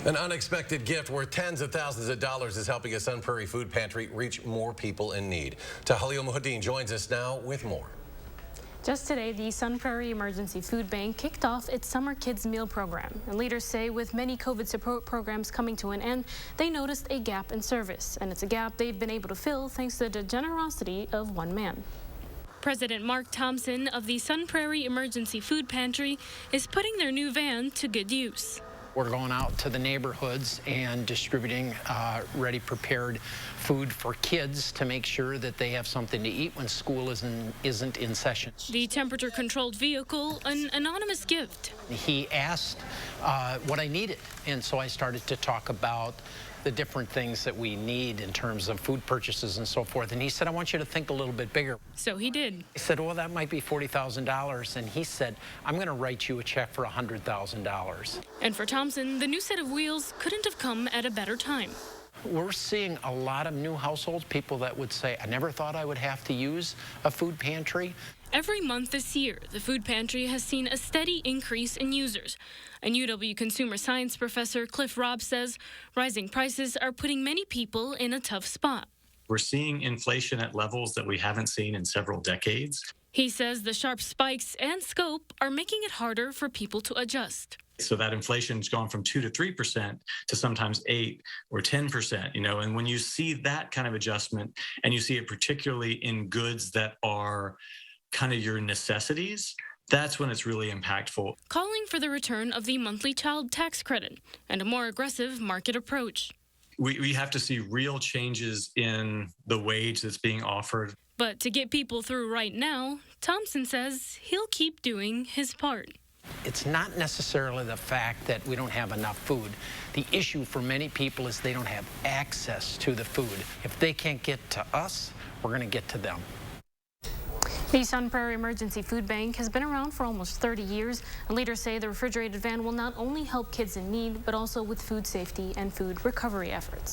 An unexpected gift worth tens of thousands of dollars is helping a Sun Prairie food pantry reach more people in need. Tahalil Muhaddin joins us now with more. Just today, the Sun Prairie Emergency Food Bank kicked off its Summer Kids Meal Program. And leaders say with many COVID support programs coming to an end, they noticed a gap in service. And it's a gap they've been able to fill thanks to the generosity of one man. President Mark Thompson of the Sun Prairie Emergency Food Pantry is putting their new van to good use. We're going out to the neighborhoods and distributing ready prepared food for kids to make sure that they have something to eat when school isn't in session. The temperature controlled vehicle, an anonymous gift. He asked what I needed, and so I started to talk about the different things that we need in terms of food purchases and so forth. And he said, I want you to think a little bit bigger. So he did. I said, well, that might be $40,000. And he said, I'm going to write you a check for $100,000. And for Thompson, the new set of wheels couldn't have come at a better time. We're seeing a lot of new households, people that would say, I never thought I would have to use a food pantry. Every month this year, the food pantry has seen a steady increase in users. And UW consumer science professor Cliff Robb says rising prices are putting many people in a tough spot. We're seeing inflation at levels that we haven't seen in several decades. He says the sharp spikes and scope are making it harder for people to adjust. So that inflation's gone from 2 to 3% to sometimes 8 or 10%, and when you see that kind of adjustment, and you see it particularly in goods that are kind of your necessities, that's when it's really impactful. Calling for the return of the monthly child tax credit and a more aggressive market approach. We have to see real changes in the wage that's being offered. But to get people through right now, Thompson says he'll keep doing his part. It's not necessarily the fact that we don't have enough food. The issue for many people is they don't have access to the food. If they can't get to us, we're going to get to them. The Sun Prairie Emergency Food Bank has been around for almost 30 years, and leaders say the refrigerated van will not only help kids in need, but also with food safety and food recovery efforts.